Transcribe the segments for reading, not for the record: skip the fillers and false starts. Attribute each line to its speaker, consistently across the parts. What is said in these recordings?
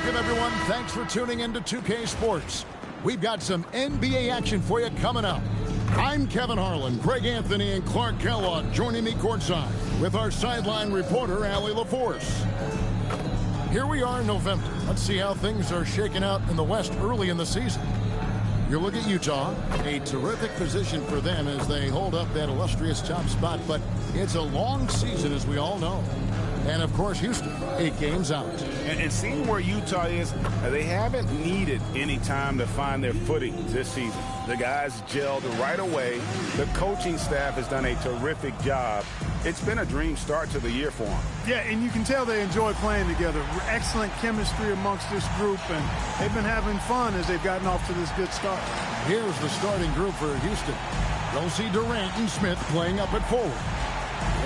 Speaker 1: Welcome, everyone. Thanks for tuning in to 2K Sports. We've got some NBA action for you coming up. I'm Kevin Harlan, Greg Anthony, and Clark Kellogg joining me courtside with our sideline reporter, Allie LaForce. Here we are in November. Let's see how things are shaking out in the West early in the season. You look at Utah, a terrific position for them as they hold up that illustrious top spot, but it's a long season, as we all know. And, of course, Houston, 8 games out.
Speaker 2: And seeing where Utah is, they haven't needed any time to find their footing this season. The guys gelled right away. The coaching staff has done a terrific job. It's been a dream start to the year for them.
Speaker 3: Yeah, and you can tell they enjoy playing together. Excellent chemistry amongst this group, and they've been having fun as they've gotten off to this good start.
Speaker 1: Here's the starting group for Houston. You'll see Durant and Smith playing up at forward.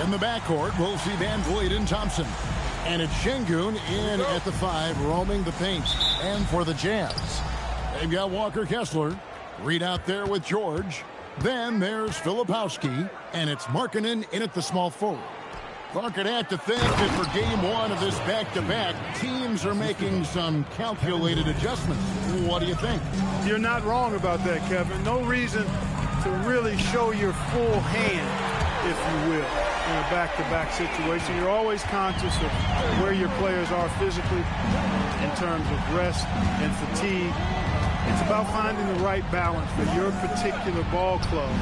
Speaker 1: In the backcourt, we'll see Van Vliet and Thompson. And it's Şengün in at the 5, roaming the paint. And for the Jazz, they've got Walker Kessler. Reed out there with George. Then there's Filipowski. And it's Markkanen in at the small forward. Clark would have to think that for game 1 of this back-to-back, teams are making some calculated adjustments. What do you think?
Speaker 3: You're not wrong about that, Kevin. No reason to really show your full hand, if you will, in a back-to-back situation. You're always conscious of where your players are physically in terms of rest and fatigue. It's about finding the right balance for your particular ball club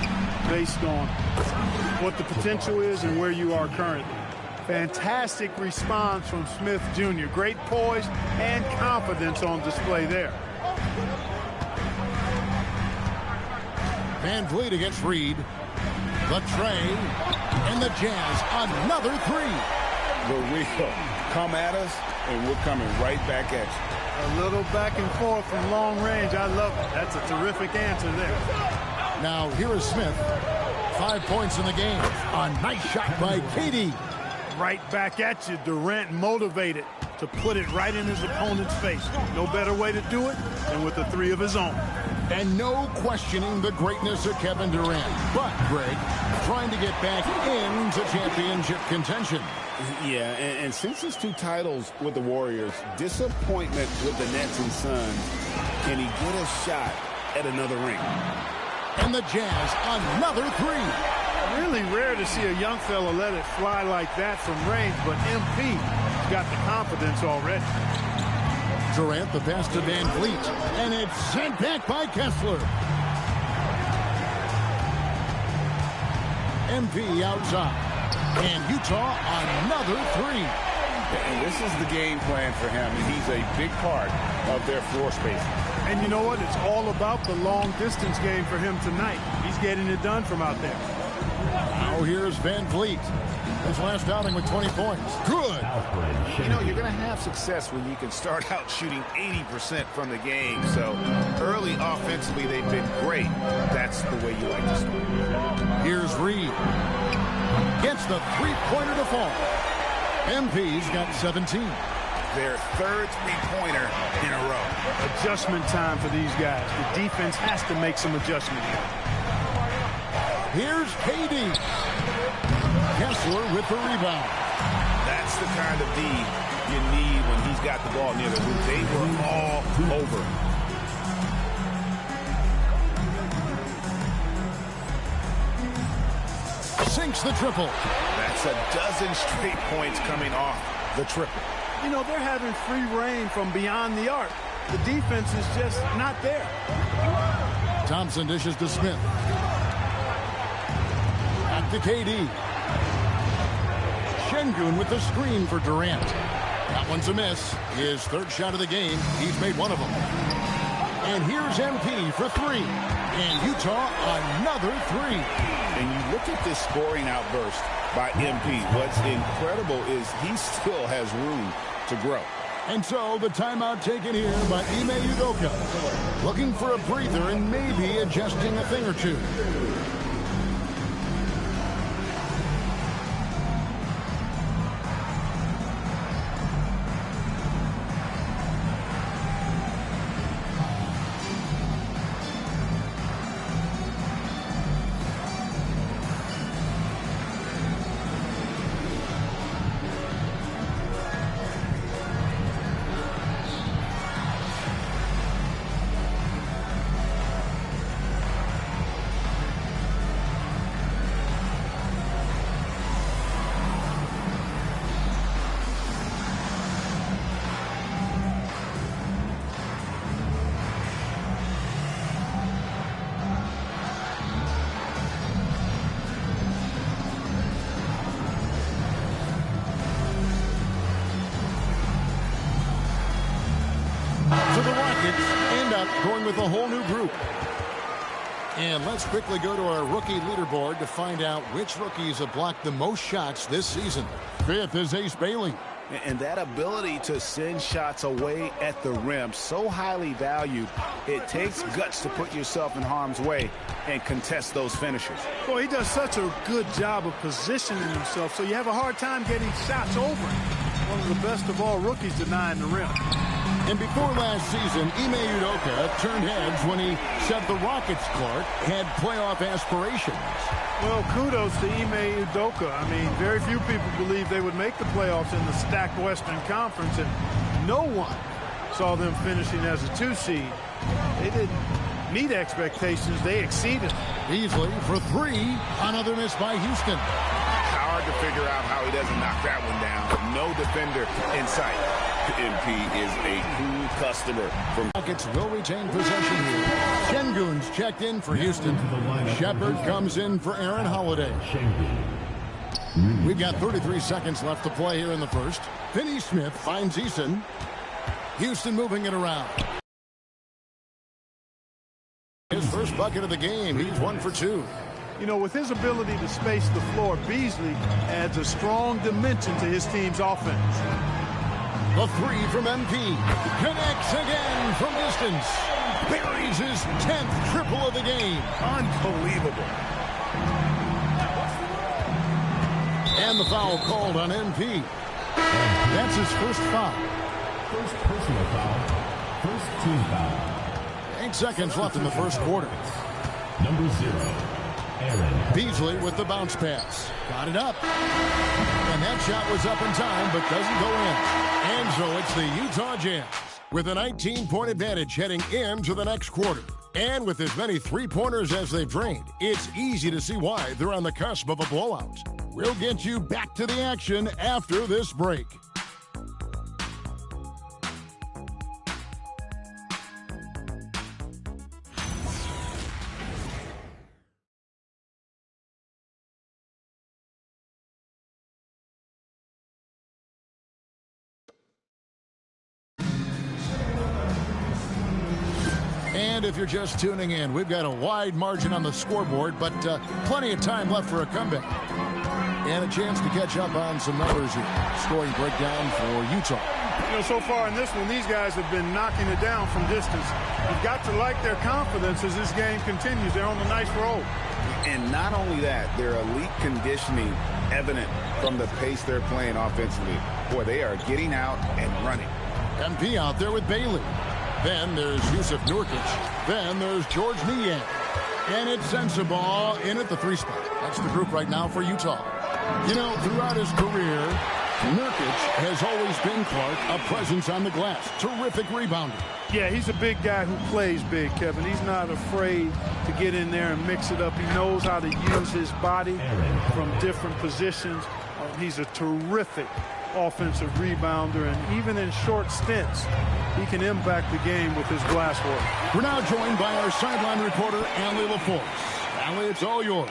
Speaker 3: based on what the potential is and where you are currently. Fantastic response from Smith Jr. Great poise and confidence on display there.
Speaker 1: Van Vliet against Reed. The tray. And the Jazz, another 3.
Speaker 2: The wheel. Come at us, and we're coming right back at you.
Speaker 3: A little back and forth from long range. I love it. That's a terrific answer there.
Speaker 1: Now, here is Smith. 5 points in the game. A nice shot by KD.
Speaker 3: Right back at you. Durant motivated to put it right in his opponent's face. No better way to do it than with a 3 of his own.
Speaker 1: And no questioning the greatness of Kevin Durant. But, Greg, trying to get back into championship contention.
Speaker 2: Yeah, and since his 2 titles with the Warriors, disappointment with the Nets and Suns, can he get a shot at another ring?
Speaker 1: And the Jazz, another 3.
Speaker 3: Really rare to see a young fella let it fly like that from range, but MP got the confidence already.
Speaker 1: Durant, the pass to Van Vliet, and it's sent back by Kessler. MP outside. And Utah, another 3.
Speaker 2: And this is the game plan for him, and he's a big part of their floor space.
Speaker 3: And you know what? It's all about the long-distance game for him tonight. He's getting it done from out there.
Speaker 1: Now here's Van Vliet. His last outing with 20 points. Good.
Speaker 2: You know, you're going to have success when you can start out shooting 80% from the game. So early offensively, they've been great. That's the way you like to start.
Speaker 1: Here's Reed. Gets the three-pointer to fall. MP's got 17.
Speaker 2: Their 3rd three-pointer in a row.
Speaker 3: Adjustment time for these guys. The defense has to make some adjustment here.
Speaker 1: Here's KD. Kessler with the rebound.
Speaker 2: That's the kind of D you need when he's got the ball near the hoop. They were all over.
Speaker 1: Sinks the triple.
Speaker 2: That's a dozen straight points coming off the triple.
Speaker 3: You know, they're having free reign from beyond the arc. The defense is just not there.
Speaker 1: Thompson dishes to Smith. Back to KD. Şengün with the screen for Durant. That one's a miss. His 3rd shot of the game. He's made 1 of them. And here's MP for 3. And Utah, another 3.
Speaker 2: And you look at this scoring outburst by MP. What's incredible is he still has room to grow.
Speaker 1: And so the timeout taken here by Ime Udoka. Looking for a breather and maybe adjusting a thing or 2. So the Rockets end up going with a whole new group. And let's quickly go to our rookie leaderboard to find out which rookies have blocked the most shots this season. 5th is Ace Bailey.
Speaker 2: And that ability to send shots away at the rim, so highly valued. It takes guts to put yourself in harm's way and contest those finishers.
Speaker 3: Boy, he does such a good job of positioning himself, so you have a hard time getting shots over him. One of the best of all rookies denying the rim.
Speaker 1: And before last season, Ime Udoka turned heads when he said the Rockets, Clark, had playoff aspirations.
Speaker 3: Well, kudos to Ime Udoka. I mean, very few people believed they would make the playoffs in the stacked Western Conference, and no one saw them finishing as a 2 seed. They didn't meet expectations. They exceeded.
Speaker 1: Beasley for 3. Another miss by Houston.
Speaker 2: Hard to figure out how he doesn't knock that one down. No defender in sight. MP is a cool customer.
Speaker 1: Rockets will retain possession here. Şengün's checked in for Houston. Shepard comes in for Aaron Holiday. We've got 33 seconds left to play here in the first. Finney Smith finds Eason. Houston moving it around. His first bucket of the game. He's 1 for 2.
Speaker 3: You know, with his ability to space the floor, Beasley adds a strong dimension to his team's offense.
Speaker 1: The 3 from MP. Connects again from distance. Buries his 10th triple of the game.
Speaker 2: Unbelievable.
Speaker 1: And the foul called on MP. That's his first foul.
Speaker 4: First personal foul. First team foul.
Speaker 1: 8 seconds left in the first quarter.
Speaker 4: Number 0. Aaron.
Speaker 1: Beasley with the bounce pass. Got it up. And that shot was up in time, but doesn't go in. And so it's the Utah Jazz with a 19-point advantage heading into the next quarter. And with as many three-pointers as they've drained, it's easy to see why they're on the cusp of a blowout. We'll get you back to the action after this break. And if you're just tuning in, we've got a wide margin on the scoreboard, but plenty of time left for a comeback. And a chance to catch up on some numbers here. Scoring breakdown for Utah.
Speaker 3: You know, so far in this one, these guys have been knocking it down from distance. You've got to like their confidence as this game continues. They're on a nice roll.
Speaker 2: And not only that, their elite conditioning evident from the pace they're playing offensively. Boy, they are getting out and running.
Speaker 1: MP out there with Bailey. Then there's Yusuf Nurkic. Then there's George Niang. And it's Sensabaugh in at the 3 spot. That's the group right now for Utah. You know, throughout his career, Nurkic has always been, Clark, a presence on the glass. Terrific rebounder.
Speaker 3: Yeah, he's a big guy who plays big, Kevin. He's not afraid to get in there and mix it up. He knows how to use his body from different positions. He's a terrific offensive rebounder, and even in short stints, he can impact the game with his glass work.
Speaker 1: We're now joined by our sideline reporter, Allie LaForce. Allie, it's all yours.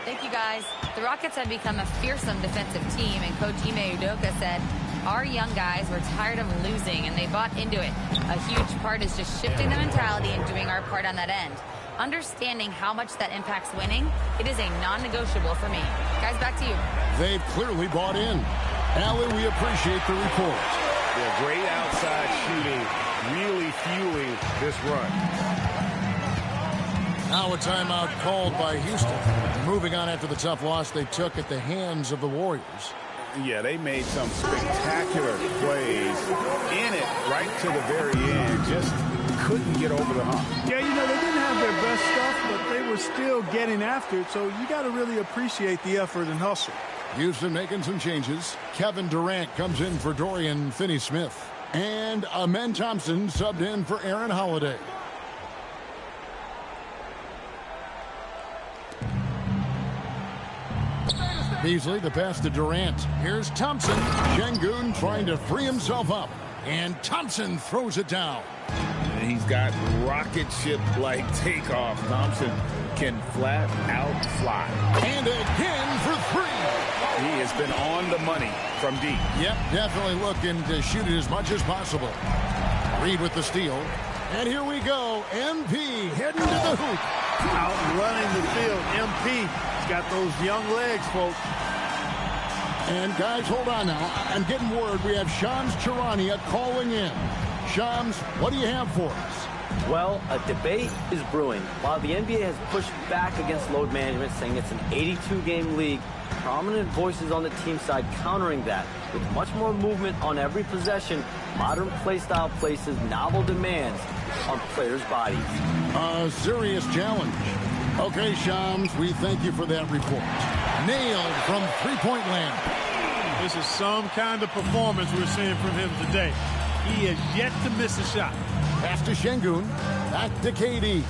Speaker 5: Thank you, guys. The Rockets have become a fearsome defensive team, and Coach Ime Udoka said, our young guys were tired of losing, and they bought into it. A huge part is just shifting the mentality and doing our part on that end. Understanding how much that impacts winning, it is a non-negotiable for me. Guys, back to you.
Speaker 1: They've clearly bought in. Allie, we appreciate the report.
Speaker 2: Yeah, great outside shooting, really fueling this run.
Speaker 1: Now a timeout called by Houston. Moving on after the tough loss they took at the hands of the Warriors.
Speaker 2: Yeah, they made some spectacular plays in it right to the very end. Just couldn't get over the hump.
Speaker 3: Yeah, you know, they didn't have their best stuff, but they were still getting after it, so you got to really appreciate the effort and hustle.
Speaker 1: Houston making some changes. Kevin Durant comes in for Dorian Finney-Smith. And Amen Thompson subbed in for Aaron Holiday. Beasley, the pass to Durant. Here's Thompson. Şengün trying to free himself up. And Thompson throws it down.
Speaker 2: And he's got rocket ship-like takeoff. Thompson can flat out fly.
Speaker 1: And again for 3.
Speaker 2: He has been on the money from deep.
Speaker 1: Yep, definitely looking to shoot it as much as possible. Reed with the steal. And here we go. MP heading to the hoop.
Speaker 3: Out running the field. MP has got those young legs, folks.
Speaker 1: And guys, hold on now. I'm getting word we have Shams Charania calling in. Shams, what do you have for us?
Speaker 6: Well, a debate is brewing. While the NBA has pushed back against load management, saying it's an 82-game league, prominent voices on the team side countering that. With much more movement on every possession, modern play style places novel demands on players' bodies.
Speaker 1: A serious challenge. Okay, Shams, we thank you for that report. Nailed from three-point land.
Speaker 3: This is some kind of performance we're seeing from him today. He has yet to miss a shot.
Speaker 1: Pass to Şengün. Back to KD.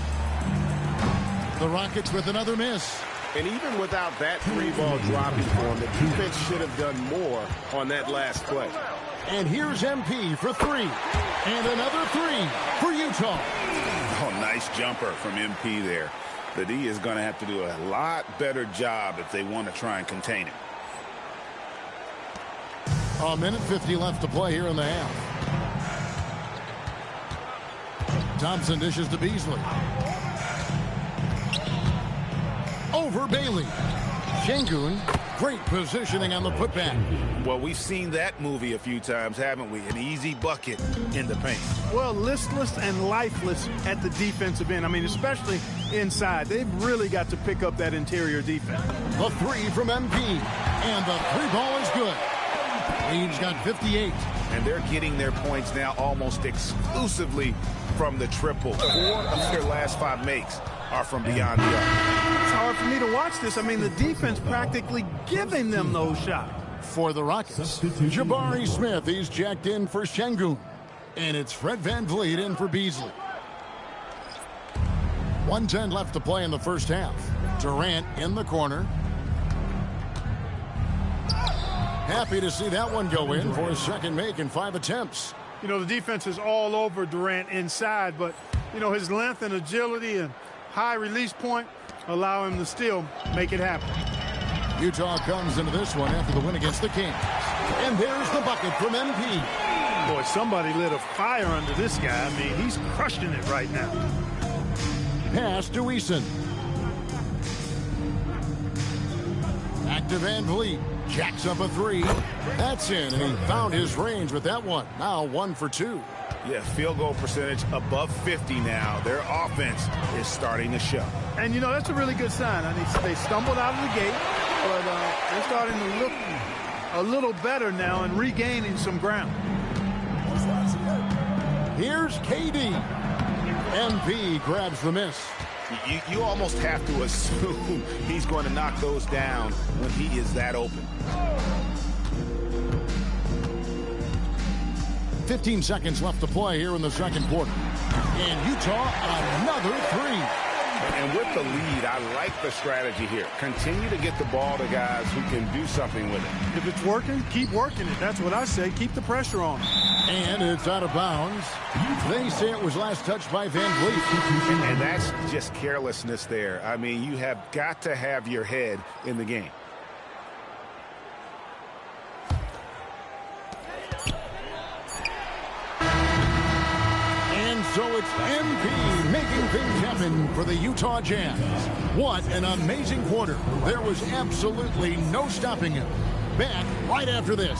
Speaker 1: The Rockets with another miss.
Speaker 2: And even without that three-ball dropping for him, the defense should have done more on that last play.
Speaker 1: And here's MP for three. And another three for Utah.
Speaker 2: Oh, nice jumper from MP there. The D is going to have to do a lot better job if they want to try and contain him.
Speaker 1: A minute 50 left to play here in the half. Thompson dishes to Beasley. Over Bailey. Şengün, great positioning on the putback.
Speaker 2: Well, we've seen that movie a few times, haven't we? An easy bucket in the paint.
Speaker 3: Well, listless and lifeless at the defensive end. I mean, especially inside. They've really got to pick up that interior defense.
Speaker 1: The three from MP. And the three ball is good. Reed's got 58.
Speaker 2: And they're getting their points now almost exclusively from the triple. 4 of their last 5 makes are from beyond the arc.
Speaker 3: It's hard for me to watch this. I mean, the defense practically giving them those shots.
Speaker 1: For the Rockets, Jabari Smith, he's checked in for Şengün. And it's Fred VanVleet in for Beasley. 1:10 left to play in the first half. Durant in the corner. Happy to see that one go in for his second make in 5 attempts.
Speaker 3: You know, the defense is all over Durant inside, but, you know, his length and agility and high release point allow him to still make it happen.
Speaker 1: Utah comes into this one after the win against the Kings. And there's the bucket from MP.
Speaker 3: Boy, somebody lit a fire under this guy. I mean, he's crushing it right now.
Speaker 1: Pass to Eason. Back to VanVleet. Jacks up a three. That's in, and he found his range with that one. Now 1 for 2.
Speaker 2: Yeah, field goal percentage above 50 now. Their offense is starting to show.
Speaker 3: And, you know, that's a really good sign. I mean, they stumbled out of the gate, but they're starting to look a little better now and regaining some ground.
Speaker 1: Here's KD. MP grabs the miss.
Speaker 2: You almost have to assume he's going to knock those down when he is that open.
Speaker 1: 15 seconds left to play here in the second quarter. And Utah, another three.
Speaker 2: And with the lead, I like the strategy here. Continue to get the ball to guys who can do something with it.
Speaker 3: If it's working, keep working it. That's what I say. Keep the pressure on.
Speaker 1: And it's out of bounds. They say it was last touched by VanVleet.
Speaker 2: And that's just carelessness there. I mean, you have got to have your head in the game.
Speaker 1: And so it's MP making things happen for the Utah Jazz. What an amazing quarter. There was absolutely no stopping him. Back right after this.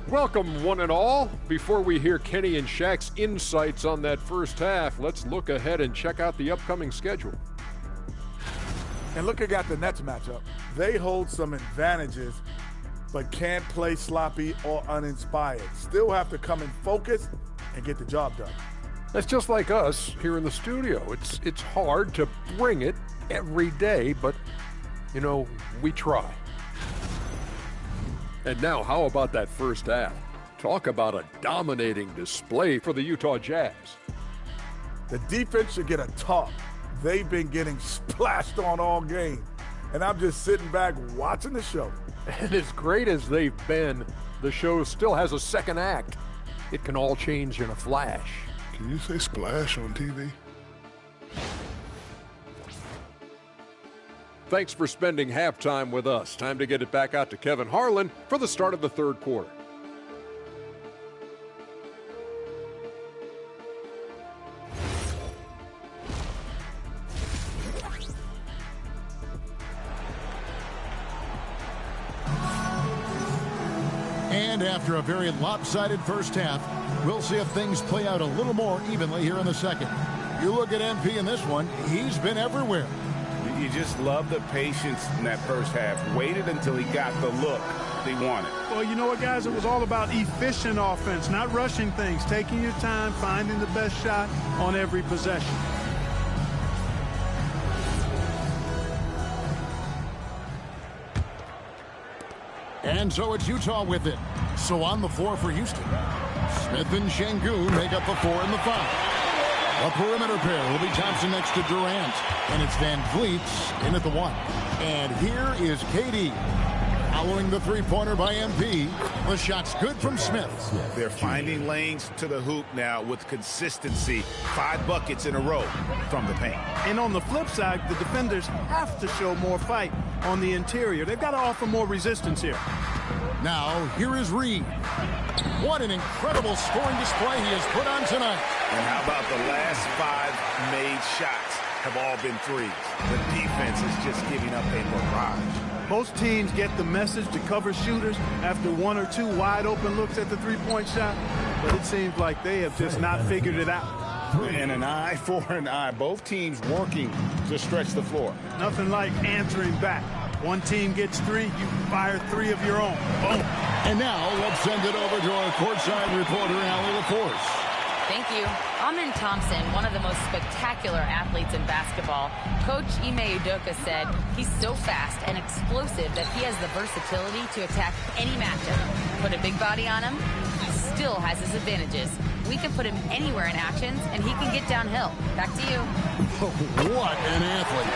Speaker 7: Welcome, one and all. Before we hear Kenny and Shaq's insights on that first half, let's look ahead and check out the upcoming schedule.
Speaker 8: And look at the Nets matchup. They hold some advantages, but can't play sloppy or uninspired. Still have to come in focused and get the job done.
Speaker 7: That's just like us here in the studio. It's hard to bring it every day, but, you know, we try. And now, how about that first half? Talk about a dominating display for the Utah Jazz.
Speaker 8: The defense should get a talk. they've been getting splashed on all game. And I'm just sitting back watching the show.
Speaker 7: And as great as they've been, the show still has a second act. It can all change in a flash.
Speaker 9: Can you say splash on TV?
Speaker 7: Thanks for spending halftime with us. Time to get it back out to Kevin Harlan for the start of the third quarter.
Speaker 1: And after a very lopsided first half, we'll see if things play out a little more evenly here in the second. You look at MP in this one, he's been everywhere.
Speaker 2: You just love the patience in that first half. Waited until he got the look he wanted.
Speaker 3: Well, you know what, guys? It was all about efficient offense, not rushing things, taking your time, finding the best shot on every possession.
Speaker 1: And so it's Utah with it. So on the floor for Houston, Smith and Şengün make up the 4 and the 5. A perimeter pair will be Thompson next to Durant. And it's Van Vliet in at the 1. And here is KD. Following the three-pointer by MP. The shot's good from Smith.
Speaker 2: They're finding lanes to the hoop now with consistency. 5 buckets in a row from the paint.
Speaker 3: And on the flip side, the defenders have to show more fight on the interior. They've got to offer more resistance here.
Speaker 1: Now, here is Reed. What an incredible scoring display he has put on tonight.
Speaker 2: And how about the last 5 made shots have all been threes. The defense is just giving up a barrage.
Speaker 3: Most teams get the message to cover shooters after 1 or 2 wide open looks at the three-point shot, but it seems like they have just not figured it out.
Speaker 2: And an eye for an eye. Both teams working to stretch the floor.
Speaker 3: Nothing like answering back. One team gets 3, you fire 3 of your own. Boom.
Speaker 1: And now let's send it over to our courtside reporter, Allie LaForce.
Speaker 5: Thank you. Amen Thompson, one of the most spectacular athletes in basketball. Coach Ime Udoka said he's so fast and explosive that he has the versatility to attack any matchup. Put a big body on him, he still has his advantages. We can put him anywhere in actions, and he can get downhill. Back to you.
Speaker 1: What an athlete.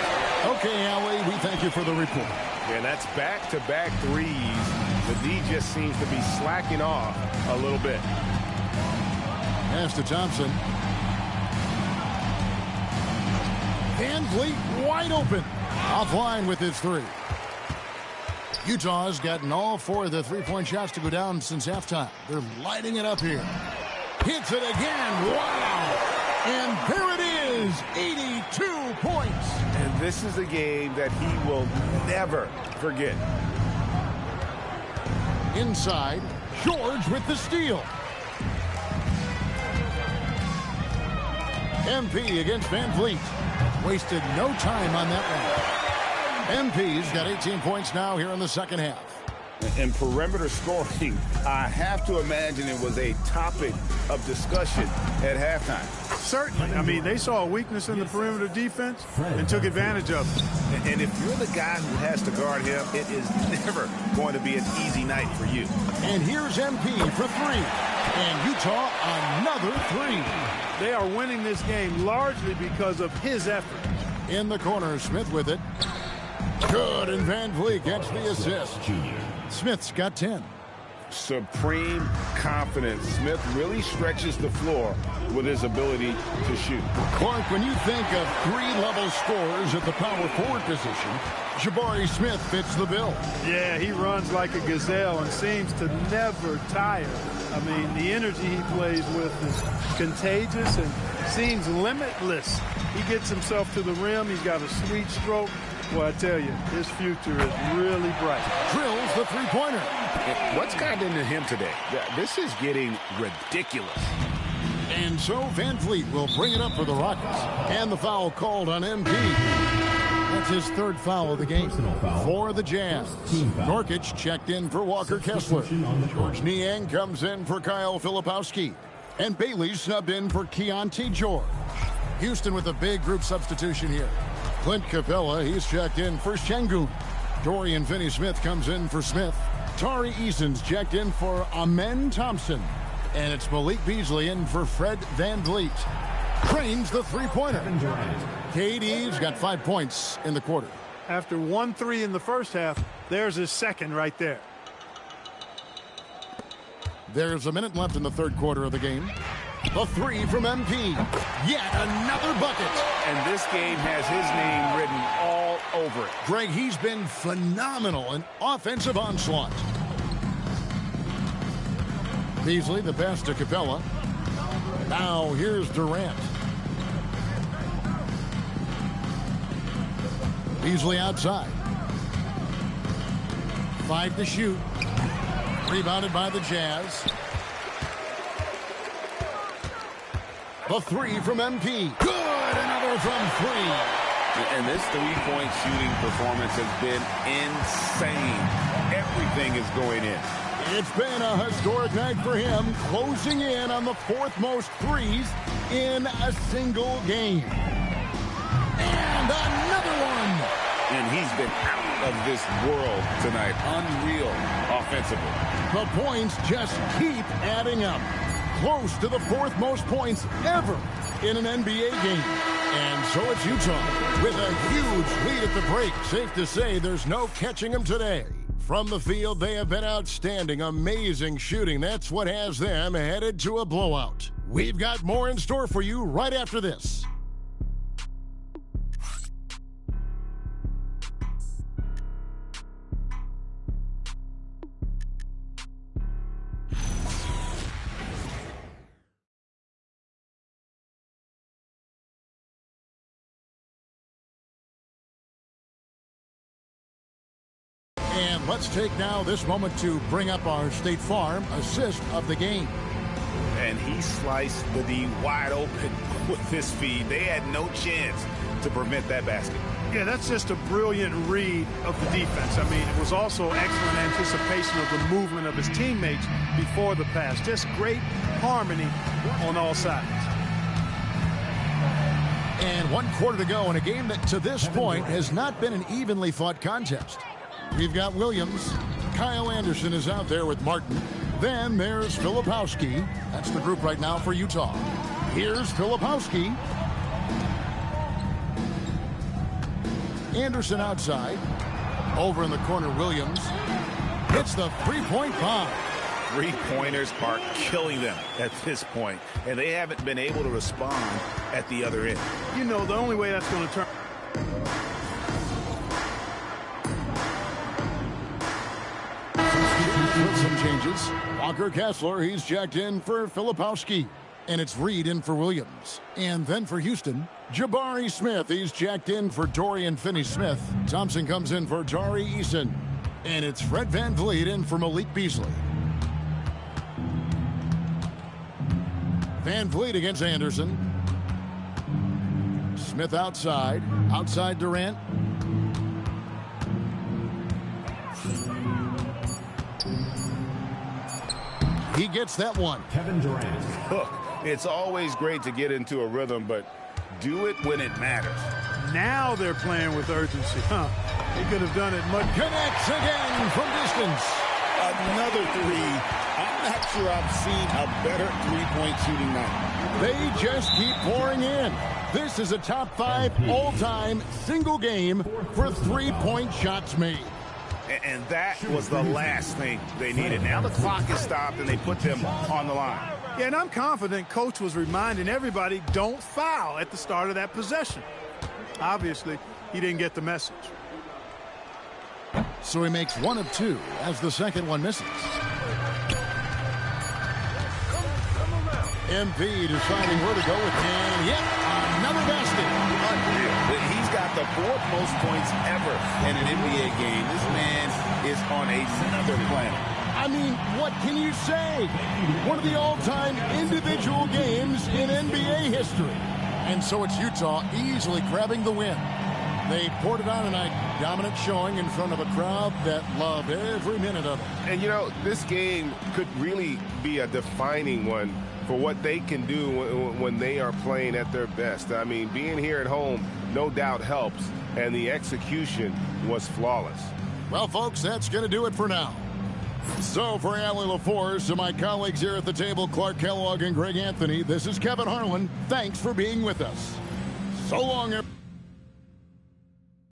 Speaker 1: Okay, Allie, we thank you for the report.
Speaker 2: And that's back-to-back threes. The D just seems to be slacking off a little bit.
Speaker 1: Pass to Thompson. Van Vliet wide open. Offline with his 3. Utah's gotten all 4 of the three-point shots to go down since halftime. They're lighting it up here. Hits it again. Wow. And there it is. 82 points.
Speaker 2: And this is a game that he will never forget.
Speaker 1: Inside, George with the steal. MP against Van Vliet. Wasted no time on that one. MP's got 18 points now here in the second half.
Speaker 2: And perimeter scoring, I have to imagine it was a topic of discussion at halftime.
Speaker 3: Certainly. I mean, they saw a weakness in the perimeter defense and took advantage of it.
Speaker 2: And if you're the guy who has to guard him, it is never going to be an easy night for you.
Speaker 1: And here's MP for 3. And Utah another 3.
Speaker 3: They are winning this game largely because of his effort.
Speaker 1: In the corner, Smith with it. Good, and Van Vliet gets the assist. Smith's got 10.
Speaker 2: Supreme confidence. Smith really stretches the floor with his ability to shoot.
Speaker 1: Clark, when you think of 3-level scorers at the power forward position, Jabari Smith fits the bill.
Speaker 3: Yeah, he runs like a gazelle and seems to never tire. I mean, the energy he plays with is contagious and seems limitless. He gets himself to the rim. He's got a sweet stroke. Well, I tell you, his future is really bright.
Speaker 1: Drills the three-pointer.
Speaker 2: What's gotten into him today? This is getting ridiculous.
Speaker 1: And so Van Vliet will bring it up for the Rockets. And the foul called on MP. That's his 3rd foul of the game for the Jazz. Norkic checked in for Walker Kessler. George Niang comes in for Kyle Filipowski. And Bailey subbed in for Keontae George. Houston with a big group substitution here. Clint Capella, he's checked in for Şengün. Dorian Finney-Smith comes in for Smith. Tari Eason's checked in for Amen Thompson. And it's Malik Beasley in for Fred Van Vliet. Cranes the three-pointer. KD's got 5 points in the quarter.
Speaker 3: After 1-3 in the first half, there's his second right there.
Speaker 1: There's a minute left in the third quarter of the game. The three from MP. Yet another bucket.
Speaker 2: And this game has his name written all over it.
Speaker 1: Greg, he's been phenomenal in offensive onslaught. Beasley, the pass to Capella. Now here's Durant. Beasley outside. 5 to shoot. Rebounded by the Jazz. The three from MP. Good! Another from 3.
Speaker 2: And this three-point shooting performance has been insane. Everything is going in.
Speaker 1: It's been a historic night for him, closing in on the 4th most threes in a single game. And another one.
Speaker 2: And he's been out of this world tonight. Unreal offensively.
Speaker 1: The points just keep adding up. Close to the 4th most points ever in an NBA game. And so it's Utah with a huge lead at the break. Safe to say there's no catching them today. From the field, they have been outstanding, amazing shooting. That's what has them headed to a blowout. We've got more in store for you right after this. And let's take now this moment to bring up our State Farm assist of the game.
Speaker 2: And he sliced the D wide open with this feed. They had no chance to prevent that basket.
Speaker 3: Yeah, that's just a brilliant read of the defense. I mean, it was also excellent anticipation of the movement of his teammates before the pass. Just great harmony on all sides.
Speaker 1: And 1 quarter to go in a game that to this point has not been an evenly fought contest. We've got Williams. Kyle Anderson is out there with Martin. Then there's Filipowski. That's the group right now for Utah. Here's Filipowski. Anderson outside. Over in the corner, Williams. Hits the three-point bomb.
Speaker 2: Three-pointers are killing them at this point, and they haven't been able to respond at the other end.
Speaker 3: You know, the only way that's going to turn...
Speaker 1: With some changes. Walker Kessler, he's checked in for Filipowski. And it's Reed in for Williams. And then for Houston, Jabari Smith, he's checked in for Dorian Finney-Smith. Thompson comes in for Tari Eason. And it's Fred VanVleet in for Malik Beasley. VanVleet against Anderson. Smith outside. Outside Durant. He gets that one.
Speaker 4: Kevin Durant.
Speaker 2: Look, it's always great to get into a rhythm, but do it when it matters.
Speaker 3: Now they're playing with urgency. He could have done it much.
Speaker 1: Connects again from distance.
Speaker 2: Another three. I'm not sure I've seen a better three-point shooting night.
Speaker 1: They just keep pouring in. This is a top 5 all-time single game for three-point shots made.
Speaker 2: And that was the last thing they needed. Now the clock is stopped, and they put them on the line.
Speaker 3: Yeah, and I'm confident Coach was reminding everybody, don't foul at the start of that possession. Obviously, he didn't get the message.
Speaker 1: So he makes 1 of 2 as the second one misses. MP deciding where to go with, and yet another basket.
Speaker 2: Unreal. He's got the 4th most points ever in an NBA game. This man is on another planet.
Speaker 1: I mean, what can you say? One of the all-time individual games in NBA history. And so it's Utah easily grabbing the win. They poured it on tonight, dominant showing in front of a crowd that loved every minute of it.
Speaker 10: And, you know, this game could really be a defining one for what they can do when they are playing at their best. I mean, being here at home no doubt helps, and the execution was flawless.
Speaker 1: Well, folks, that's going to do it for now. So for Allie LaForce and my colleagues here at the table, Clark Kellogg and Greg Anthony, this is Kevin Harlan. Thanks for being with us. So long, everyone.